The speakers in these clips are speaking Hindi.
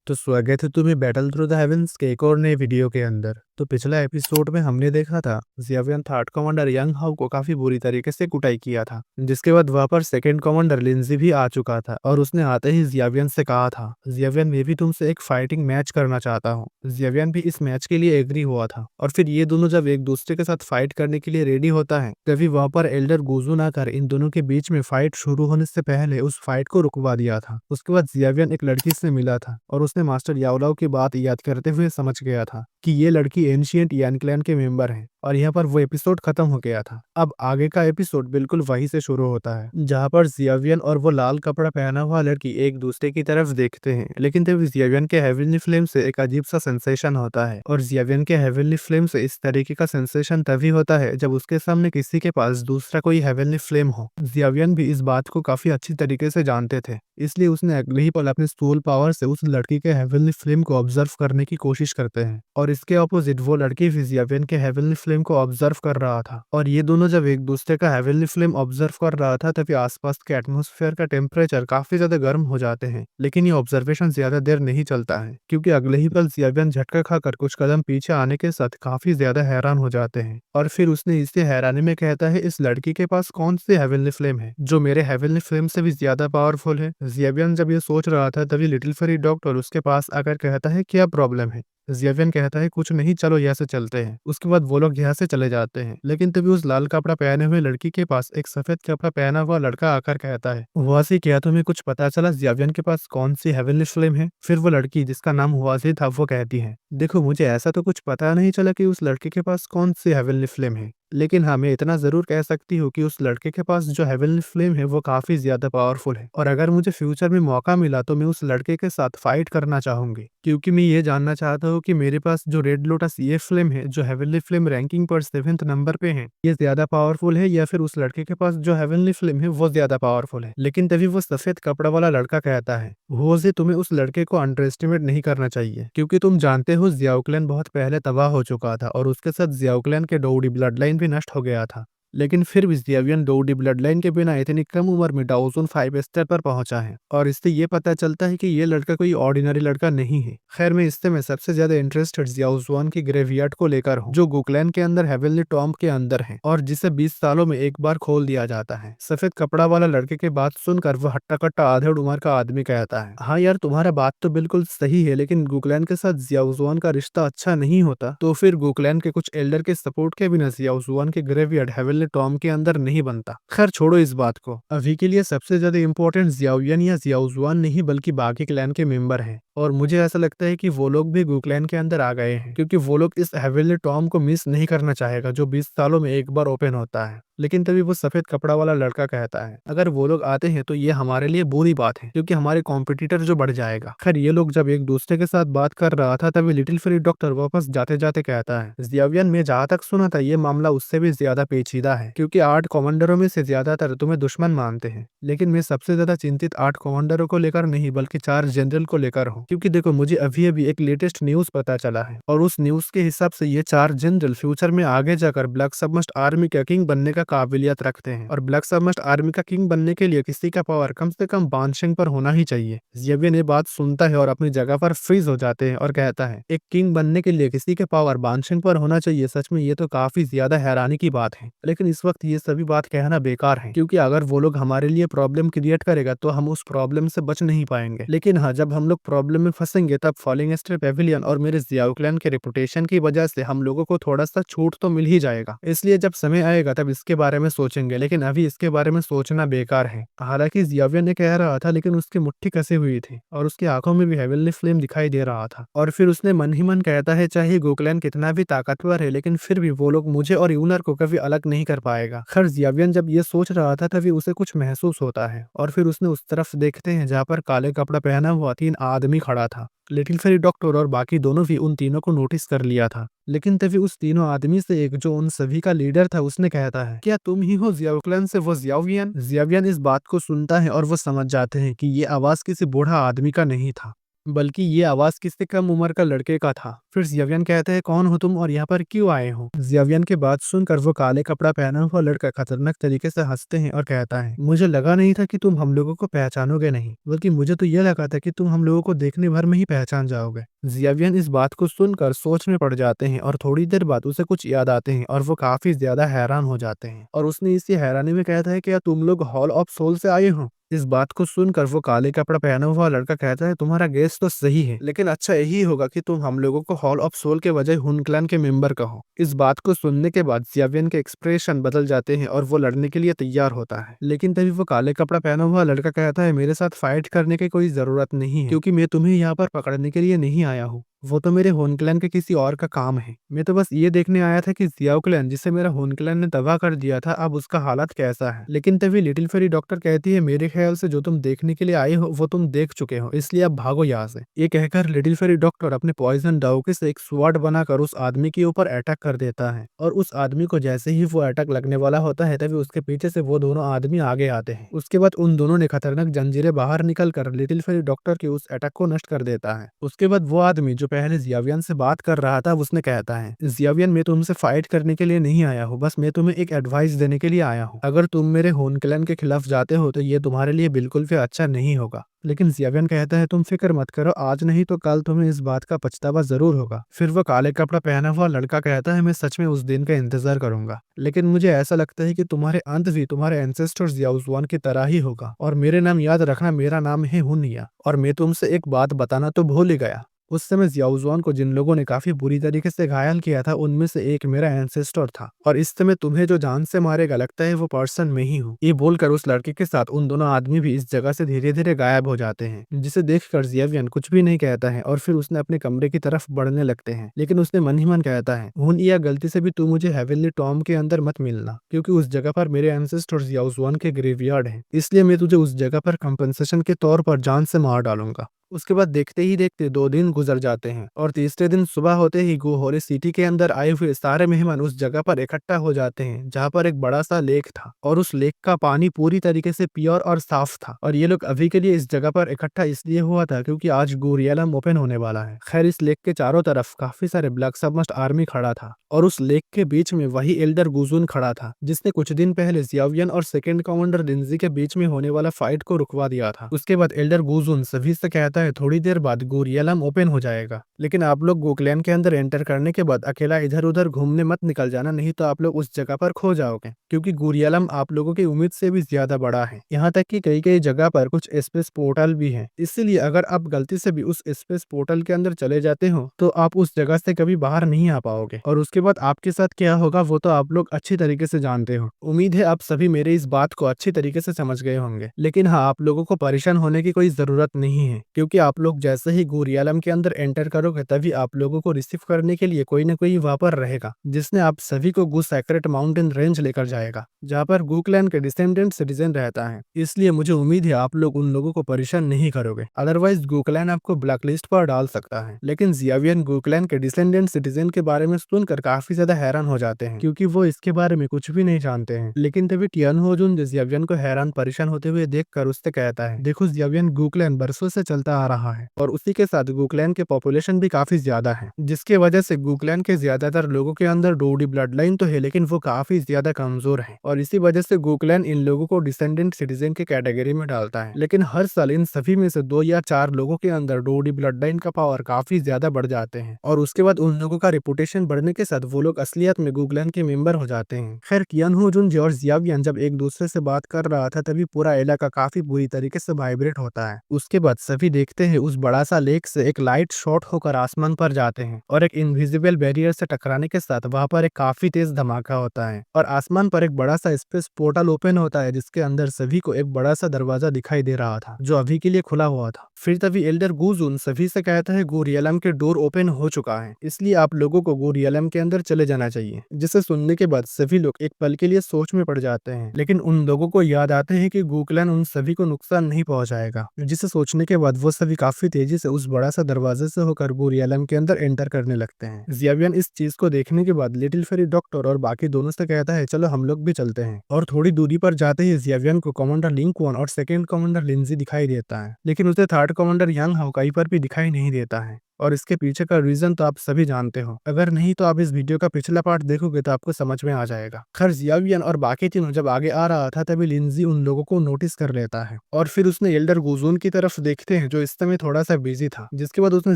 तो स्वागत है तुम्हें बैटल थ्रू द हेवंस के एक और नए वीडियो के अंदर। तो पिछला एपिसोड में हमने देखा था जियावियन थर्ड कमांडर यंग हाउ को काफी बुरी तरीके से कुटाई किया था, जिसके बाद वहां पर सेकंड कमांडर लिंजी भी आ चुका था और उसने आते ही जियावियन से कहा था, जियावियन मैं भी तुमसे एक फाइटिंग मैच करना चाहता हूँ। जियावियन भी इस मैच के लिए एग्री हुआ था और फिर ये दोनों जब एक दूसरे के साथ फाइट करने के लिए रेडी होता है तभी वहां पर एल्डर गुजुन आकर इन दोनों के बीच में फाइट शुरू होने से पहले उस फाइट को रुकवा दिया था। उसके बाद जियावियन एक लड़की से मिला था और उसने मास्टर याओलाओ की बात याद करते हुए समझ गया था कि ये लड़की एंशिएंट यान क्लैन के मेंबर है और यहाँ पर वो एपिसोड खत्म हो गया था। अब आगे का एपिसोड बिल्कुल वहीं से शुरू होता है जहाँ पर जियावियन और वो लाल कपड़ा पहना हुआ लड़की एक दूसरे की तरफ देखते हैं, लेकिन तभी जियावियन के हेवनली फ्लेम से एक अजीब सा सेंसेशन होता है और जियावियन के हेवनली फ्लेम से इस तरीके का सेंसेशन तभी होता है जब उसके सामने किसी के पास दूसरा कोई हेवनली फ्लेम हो। जियावियन भी इस बात को काफी अच्छी तरीके से जानते थे, इसलिए उसने अगले ही पल अपने सोल पावर से उस लड़की के हेवनली फ्लेम को ऑब्जर्व करने की कोशिश करते हैं और इसके ऑपोजिट वो लड़की भी जियावियन के हेवनली फ्लेम को ऑब्जर्व कर रहा था। और ये दोनों जब एक दूसरे का हेवनली फ्लेम ऑब्जर्व कर रहा था तभी आसपास के एटमोस्फेयर का टेम्परेचर काफी ज्यादा गर्म हो जाते हैं, लेकिन ये ऑब्जर्वेशन ज्यादा देर नहीं चलता है क्योंकि अगले ही पल जियावियन झटका खाकर कुछ कदम पीछे आने के साथ काफी ज्यादा हैरान हो जाते हैं और फिर उसने इसे हैरानी में कहता है, इस लड़की के पास कौन सी हेवनली फ्लेम है जो मेरे हेवनली फ्लेम से भी ज्यादा पावरफुल है। जियावियन जब ये सोच रहा था तभी लिटिल फेरी डॉक्टर उसके पास आकर कहता है, क्या प्रॉब्लम है। जियावियन कहता है, कुछ नहीं, चलो यहाँ से चलते हैं। उसके बाद वो लोग यहाँ से चले जाते हैं, लेकिन तभी उस लाल कपड़ा पहने हुए लड़की के पास एक सफेद कपड़ा पहना हुआ लड़का आकर कहता है, हुआसी क्या तुम्हें कुछ पता चला जियावियन के पास कौन सी हेवनली फ्लेम है। फिर वो लड़की जिसका नाम हुआसी था वो कहती है, देखो मुझे ऐसा तो कुछ पता नहीं चला कि उस लड़के के पास कौन सी हेवनली फ्लेम है, लेकिन हाँ मैं इतना जरूर कह सकती हूँ कि उस लड़के के पास जो हेवनली फ्लेम है वो काफी ज्यादा पावरफुल है और अगर मुझे फ्यूचर में मौका मिला तो मैं उस लड़के के साथ फाइट करना चाहूंगी, क्योंकि मैं ये जानना चाहता हूँ कि मेरे पास जो रेड लोटस ये फ्लेम है जो हेवनली फ्लेम रैंकिंग पर 7th नंबर पे है ये ज्यादा पावरफुल है या फिर उस लड़के के पास जो हेवनली फ्लेम है वो ज्यादा पावरफुल है। लेकिन तभी वो सफेद कपड़ा वाला लड़का कहता है, होजे तुम्हें उस लड़के को अंडर एस्टिमेट नहीं करना चाहिए, क्योंकि तुम जानते हो जियाओ क्लैन बहुत पहले तबाह हो चुका था और उसके साथ जियाओ क्लैन के डोउडी ब्लड लाइन भी नष्ट हो गया था, लेकिन फिर भी जियावियन डोउडी ब्लड लाइन के बिना इतनी कम उम्र में डाओजोन 5 स्टार पर पहुंचा है और इससे ये पता चलता है कि ये लड़का कोई ऑर्डिनरी लड़का नहीं है। खैर मैं इससे सबसे ज्यादा इंटरेस्टेड जियाओजुआन की ग्रेवयार्ड को लेकर हूँ जो गुकलैन के अंदर हेवनली टॉम्ब के अंदर है और जिसे 20 सालों में एक बार खोल दिया जाता है। सफेद कपड़ा वाला लड़के के बात सुनकर वह हट्टा कट्टा आधे उम्र का आदमी कहता है, हाँ यार तुम्हारा बात तो बिल्कुल सही है, लेकिन गुकलैन के साथ जियाओजुआन का रिश्ता अच्छा नहीं होता तो फिर गुकलैन के कुछ एल्डर के सपोर्ट के बिना जियाओजुआन के ग्रेवयार्ड हेवनली टॉम के अंदर नहीं बनता। खैर छोड़ो इस बात को, अभी के लिए सबसे ज्यादा इंपॉर्टेंट जियाओयन या जियाओजुआन नहीं बल्कि बाकी क्लैन के मेंबर हैं और मुझे ऐसा लगता है कि वो लोग भी गु क्लैन के अंदर आ गए हैं क्योंकि वो लोग इस हेवनली टॉम को मिस नहीं करना चाहेगा जो 20 सालों में एक बार ओपन होता है। लेकिन तभी वो सफेद कपड़ा वाला लड़का कहता है, अगर वो लोग आते हैं तो ये हमारे लिए बुरी बात है क्योंकि हमारे कॉम्पिटिटर जो बढ़ जाएगा। खैर ये लोग जब एक दूसरे के साथ बात कर रहा था तभी लिटिल फेरी डॉक्टर वापस जाते जाते कहता है, जियावियन में जहाँ तक सुना था ये मामला उससे भी ज्यादा पेचीदा है क्योंकि 8 कमांडरों में से ज्यादातर तुम्हें दुश्मन मानते हैं, लेकिन मैं सबसे ज्यादा चिंतित 8 कमांडरों को लेकर नहीं बल्कि 4 जनरल को लेकर हूँ। क्योंकि देखो मुझे अभी अभी एक लेटेस्ट न्यूज पता चला है और उस न्यूज के हिसाब से ये 4 जनरल फ्यूचर में आगे जाकर ब्लैक सबमर्स्ड आर्मी का किंग बनने का काबिलियत रखते हैं और ब्लैक सबमर्स्ड आर्मी का किंग बनने के लिए किसी का पावर कम से कम बानशिंग पर होना ही चाहिए। जियावियन ये बात सुनता है और अपनी जगह पर फ्रीज हो जाते हैं और कहता है, एक किंग बनने के लिए किसी के पावर बानशिंग पर होना चाहिए, सच में ये तो काफी ज्यादा हैरानी की बात है। लेकिन इस वक्त ये सभी बात कहना बेकार है क्योंकि अगर वो लोग हमारे लिए प्रॉब्लम क्रिएट करेगा तो हम उस प्रॉब्लम से बच नहीं पाएंगे। लेकिन हाँ जब हम लोग प्रॉब्लम में फंसेंगे तब फॉलिंग स्टार पेविलियन और मेरे जियाओ क्लैन के रेपुटेशन की वजह से हम लोगों को थोड़ा सा छूट तो मिल ही जाएगा, इसलिए जब समय आएगा तब इसके बारे में सोचेंगे, लेकिन अभी इसके बारे में सोचना बेकार है। हालांकि जियावियन ने कह रहा था लेकिन उसकी मुट्ठी कसी हुई थी और उसकी आंखों में भी हेवनली फ्लेम दिखाई दे रहा था और फिर उसने मन ही मन कहता है, चाहे गोकलैन कितना भी ताकतवर है लेकिन फिर भी वो लोग मुझे और यूनर को कभी अलग नहीं कर पाएगा। खैर जियावियन जब ये सोच रहा था तभी उसे कुछ महसूस होता है और फिर उसने उस तरफ देखते हैं जहाँ पर काले कपड़ा पहना हुआ 3 आदमी खड़ा था। लिटिल फेरी डॉक्टर और बाकी दोनों भी उन तीनों को नोटिस कर लिया था, लेकिन तभी उस तीनों आदमी से एक जो उन सभी का लीडर था उसने कहता है, क्या तुम ही हो जियाओ क्लैन से वो जियावियन। जियावियन इस बात को सुनता है और वो समझ जाते हैं कि ये आवाज किसी बूढ़ा आदमी का नहीं था। बल्कि ये आवाज किससे कम उम्र का लड़के का था। फिर जियावियन कहता है, कौन हो तुम और यहाँ पर क्यों आए हो? जियावियन की बात सुनकर वो काले कपड़ा पहना हुआ लड़का खतरनाक तरीके से हंसते हैं और कहता है, मुझे लगा नहीं था कि तुम हम लोगों को पहचानोगे नहीं, बल्कि मुझे तो यह लगा था कि तुम हम लोगों को देखने भर में ही पहचान जाओगे। जियावियन इस बात को सुनकर सोच में पड़ जाते हैं और थोड़ी देर बाद उसे कुछ याद आते हैं और वो काफी ज्यादा हैरान हो जाते हैं और उसने इसी हैरानी में कहता है, क्या तुम लोग हॉल ऑफ सोल से आए हो? इस बात को सुनकर वो काले कपड़ा पहना हुआ लड़का कहता है, तुम्हारा गेस तो सही है, लेकिन अच्छा यही होगा कि तुम हम लोगों को हॉल ऑफ सोल के बजाय हुन क्लैन के मेंबर कहो। इस बात को सुनने के बाद जियावियन के एक्सप्रेशन बदल जाते हैं और वो लड़ने के लिए तैयार होता है, लेकिन तभी वो काले कपड़ा पहना हुआ लड़का कहता है, मेरे साथ फाइट करने की कोई जरूरत नहीं है, क्योंकि मैं तुम्हें यहाँ पर पकड़ने के लिए नहीं आया हूँ। वो तो मेरे होन क्लैन के किसी और का काम है। मैं तो बस ये देखने आया था कि जियाओ क्लैन, जिसे मेरा होन क्लैन ने तबाह कर दिया था, अब उसका हालत कैसा है। लेकिन तभी लिटिल फेरी डॉक्टर कहती है, मेरे ख्याल से जो तुम देखने के लिए आए हो वो तुम देख चुके हो, इसलिए अब भागो यहाँ से। ये कहकर लिटिल फेरी डॉक्टर अपने पॉइजन डाउकी से एक स्वॉर्ड बनाकर उस आदमी के ऊपर अटैक कर देता है और उस आदमी को जैसे ही वो अटैक लगने वाला होता है तभी उसके पीछे से वो दोनों आदमी आगे आते हैं। उसके बाद उन दोनों ने खतरनाक जंजीरें बाहर निकल कर लिटिल फेरी डॉक्टर के उस अटैक को नष्ट कर देता है। उसके बाद वो आदमी जो पहले जियावियन से बात कर रहा था उसने कहता है, जियावियन मैं तुमसे फाइट करने के लिए नहीं आया हूँ, बस मैं तुम्हें एक एडवाइस देने के लिए आया हूँ। अगर तुम मेरे होन क्लैन के खिलाफ जाते हो तो ये तुम्हारे लिए बिल्कुल भी अच्छा नहीं होगा। लेकिन जियावियन कहता है, तुम फिक्र मत करो, आज नहीं तो कल तुम्हें इस बात का पछतावा जरूर होगा। फिर वो काले कपड़ा पहना हुआ लड़का कहता है, मैं सच में उस दिन का इंतजार करूंगा, लेकिन मुझे ऐसा लगता है कि तुम्हारे अंत भी तुम्हारे एंसेस्टर्स याओजुआन की तरह ही होगा। और मेरे नाम याद रखना, मेरा नाम है हुनिया। और मैं तुमसे एक बात बताना तो भूल ही गया, उस समय जियाओजुआन को जिन लोगों ने काफी बुरी तरीके से घायल किया था उनमें से एक मेरा एंसेस्टर था, और इस समय तुम्हें जो जान से मारेगा लगता है वो पर्सन मैं ही हूँ। ये बोलकर उस लड़के के साथ उन दोनों आदमी भी इस जगह से धीरे धीरे गायब हो जाते हैं, जिसे देखकर जियावियन कुछ भी नहीं कहता है और फिर उसने अपने कमरे की तरफ बढ़ने लगते हैं। लेकिन उसने मन ही मन कहता है, हुनिया गलती से भी तू मुझे हेवनली टॉम के अंदर मत मिलना, क्योंकि उस जगह पर मेरे एंसेस्टर जियाओजुआन के ग्रेवयार्ड है, इसलिए मैं तुझे उस जगह पर कंपनसेशन के तौर पर जान से मार डालूंगा। उसके बाद देखते ही देखते 2 दिन गुजर जाते हैं और तीसरे दिन सुबह होते ही गोहोरे सिटी के अंदर आए हुए सारे मेहमान उस जगह पर इकट्ठा हो जाते हैं जहाँ पर एक बड़ा सा लेक था, और उस लेक का पानी पूरी तरीके से प्योर और साफ था। और ये लोग अभी के लिए इस जगह पर इकट्ठा इसलिए हुआ था क्योंकि आज गोरियालम ओपन होने वाला है। खैर, इस लेक के चारों तरफ काफी सारे ब्लैक सबमर्ज्ड आर्मी खड़ा था और उस लेक के बीच में वही एल्डर गुजुन खड़ा था जिसने कुछ दिन पहले जियावियन और सेकंड कमांडर लिंजी के बीच में होने वाला फाइट को रुकवा दिया था। उसके बाद एल्डर गुजुन सभी से कहता है, थोड़ी देर बाद गोरियालम ओपन हो जाएगा, लेकिन आप लोग गोकलैन के अंदर एंटर करने के बाद अकेला इधर उधर घूमने मत निकल जाना, नहीं तो आप लोग उस जगह पर खो जाओगे, क्योंकि गोरियालम आप लोगों की उम्मीद से भी ज्यादा बड़ा है। यहाँ तक कि कई कई जगह पर कुछ स्पेस पोर्टल भी है, इसीलिए अगर आप गलती से भी उस स्पेस पोर्टल के अंदर चले जाते हो तो आप उस जगह से कभी बाहर नहीं आ पाओगे, और उसके बाद आपके साथ क्या होगा वो तो आप लोग अच्छी तरीके से जानते हो। उम्मीद है आप सभी मेरे इस बात को अच्छी तरीके से समझ गए होंगे। लेकिन हाँ, आप लोगों को परेशान होने की कोई जरूरत नहीं है, क्योंकि आप लोग जैसे ही गोरियालम के अंदर एंटर करोगे तभी आप लोगों को रिसीव करने के लिए कोई न कोई वहां पर रहेगा, जिसने आप सभी को गू सेक्रेट माउंटेन रेंज लेकर जाएगा, जहाँ पर गूक्लैन के डिसेंडेंट सिटीजन रहता है। इसलिए मुझे उम्मीद है आप लोग उन लोगों को परेशान नहीं करोगे, अदरवाइज गूक्लैन आपको ब्लैकलिस्ट पर डाल सकता है। लेकिन जियावियन गूक्लैन के डिसेंडेंट सिटीजन के बारे में सुनकर काफी ज्यादा हैरान हो जाते हैं, क्योंकि वो इसके बारे में कुछ भी नहीं जानते हैं। लेकिन तभी टियन होजुन जियावियन को हैरान परेशान होते हुए देखकर उससे कहता है, देखो जियावियन, गूक्लैन बरसों से चलता आ रहा है और उसी के साथ गूक्लैन के पॉपुलेशन भी काफी ज्यादा है, जिसके वजह से गूक्लैन के ज्यादातर लोगों के अंदर डोडी ब्लड लाइन तो है, लेकिन वो काफी ज्यादा कमजोर है, और इसी वजह से गूक्लैन इन लोगों को डिसेंडेंट सिटीजन के कैटेगरी में डालता है। लेकिन हर साल इन सभी में से 2 या 4 लोगों के अंदर डोडी ब्लड लाइन का पावर काफी ज्यादा बढ़ जाते हैं, और उसके बाद उन लोगों का रेपुटेशन बढ़ने के साथ वो लोग असलियत में गूक्लैन के मेंबर हो जाते हैं। खैर, कियन होजुन और जियावियन जब एक दूसरे से बात कर रहा था तभी पूरा इलाका काफी बुरी तरीके से वाइब्रेट होता है। उसके बाद सभी देखते हैं उस बड़ा सा लेक से एक लाइट शॉट होकर आसमान पर जाते हैं, और एक इनविजिबल बैरियर से टकराने के साथ वहां पर एक काफी तेज धमाका होता है और आसमान पर एक बड़ा सा स्पेस पोर्टल ओपन होता है, जिसके अंदर सभी को एक बड़ा सा दरवाजा दिखाई दे रहा था जो अभी के लिए खुला हुआ था। फिर तभी एल्डर गुजुन सभी से कहता है, गोरियालम के डोर ओपन हो चुका है, इसलिए आप लोगों को गोरियालम के अंदर चले जाना चाहिए। जिसे सुनने के बाद सभी लोग एक पल के लिए सोच में पड़ जाते हैं, लेकिन उन लोगों को याद आते हैं कि गूक्लैन उन सभी को नुकसान नहीं पहुंचाएगा। जिसे सोचने के बाद वो सभी काफी तेजी से उस बड़ा सा दरवाजे से होकर बोरियलम के अंदर एंटर करने लगते हैं। जियावियन इस चीज को देखने के बाद लिटिल फेरी डॉक्टर और बाकी दोनों से कहता है चलो हम लोग भी चलते हैं। और थोड़ी दूरी पर जाते ही जियावियन को कमांडर लिंकवन और सेकंड कमांडर लिंजी दिखाई देता है, लेकिन उसे थर्ड कमांडर यांग हाउ कहीं पर भी दिखाई नहीं देता है। और इसके पीछे का रीजन तो आप सभी जानते हो, अगर नहीं तो आप इस वीडियो का पिछला पार्ट देखोगे तो आपको समझ में आ जाएगा। खैर जियावियन और बाकी तीनों जब आगे आ रहा था तभी लिंजी उन लोगों को नोटिस कर लेता है और फिर उसने एल्डर गुजून की तरफ देखते हैं जो इस समय थोड़ा सा बिजी था, जिसके बाद उसने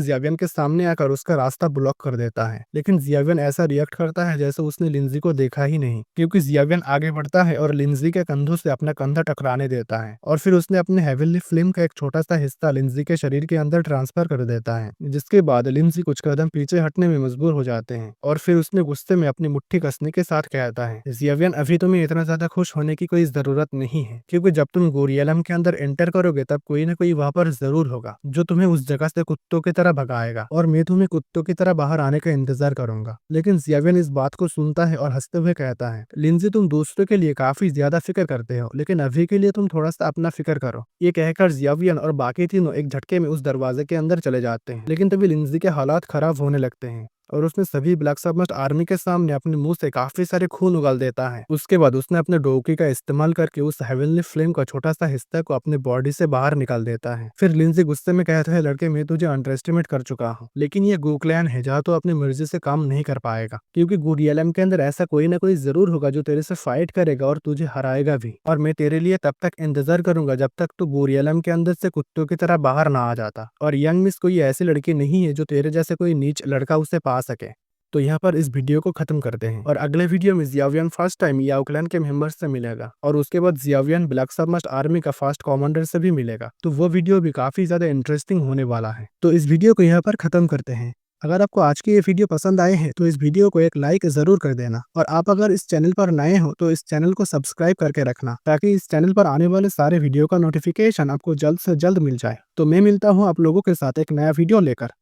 जियावियन के सामने आकर उसका रास्ता ब्लॉक कर देता है। लेकिन जियावियन ऐसा रिएक्ट करता है जैसे उसने लिंजी को देखा ही नहीं, क्योंकि जियावियन आगे बढ़ता है और लिंजी के कंधों से अपना कंधा टकराने देता है और फिर उसने अपने हेवनली फ्लेम का एक छोटा सा हिस्सा लिंजी के शरीर के अंदर ट्रांसफर कर देता है, जिसके बाद लिंजी कुछ कदम पीछे हटने में मजबूर हो जाते हैं और फिर उसने गुस्से में अपनी मुट्ठी कसने के साथ कहता है जियावियन अभी तुम्हें इतना ज्यादा खुश होने की कोई जरूरत नहीं है, क्योंकि जब तुम गोरियलम के अंदर एंटर करोगे तब कोई ना कोई वहां पर जरूर होगा जो तुम्हें उस जगह से कुत्तों की तरह भगाएगा और मैं तुम्हें कुत्तों की तरह बाहर आने का इंतजार करूंगा। लेकिन जियावियन इस बात को सुनता है और हंसते हुए कहता है लिंजी तुम दूसरों के लिए काफी ज्यादा फिक्र करते हो, लेकिन अभी के लिए तुम थोड़ा सा अपना फिक्र करो। ये कहकर जियावियन और बाकी तीनों एक झटके में उस दरवाजे के अंदर चले जाते हैं, लेकिन तभी लिंजी के हालात खराब होने लगते हैं और उसने सभी ब्लैक सबमर्ज्ड आर्मी के सामने अपने मुंह से काफी सारे खून उगल देता है। उसके बाद उसने अपने डोकी का इस्तेमाल करके उस हेवनली फ्लेम का छोटा सा हिस्सा को अपने बॉडी से बाहर निकाल देता है। फिर लिंजी गुस्से में कहता है लड़के मैं तुझे अंडर एस्टिमेट कर चुका हूँ, लेकिन ये गोकलैन है जहाँ तो अपनी मर्जी से काम नहीं कर पाएगा, क्योंकि गोरियलम के अंदर ऐसा कोई ना कोई जरूर होगा जो तेरे से फाइट करेगा और तुझे हराएगा भी, और मैं तेरे लिए तब तक इंतजार करूंगा जब तक तू गोरियलम के अंदर से कुत्तों की तरह बाहर ना आ जाता। और यंग मिस कोई ऐसी लड़की नहीं है जो तेरे जैसे कोई नीच लड़का उसे पा सके। तो यहाँ पर इस वीडियो को खत्म करते हैं और अगले वीडियो में जियावियन फर्स्ट टाइम याओ क्लैन के मेंबर्स से मिलेगा और उसके बाद जियावियन ब्लैक सबमर्ज्ड आर्मी का फर्स्ट कमांडर से भी मिलेगा। तो वो वीडियो भी काफी ज्यादा इंटरेस्टिंग होने वाला है। तो इस वीडियो को यहाँ पर खत्म करते हैं। अगर आपको आज की ये वीडियो पसंद आए हैं तो इस वीडियो को एक लाइक जरूर कर देना, और आप अगर इस चैनल पर नए हो तो इस चैनल को सब्सक्राइब करके रखना ताकि इस चैनल पर आने वाले सारे वीडियो का नोटिफिकेशन आपको जल्द से जल्द मिल जाए। तो मैं मिलता हूँ आप लोगों के साथ एक नया वीडियो लेकर।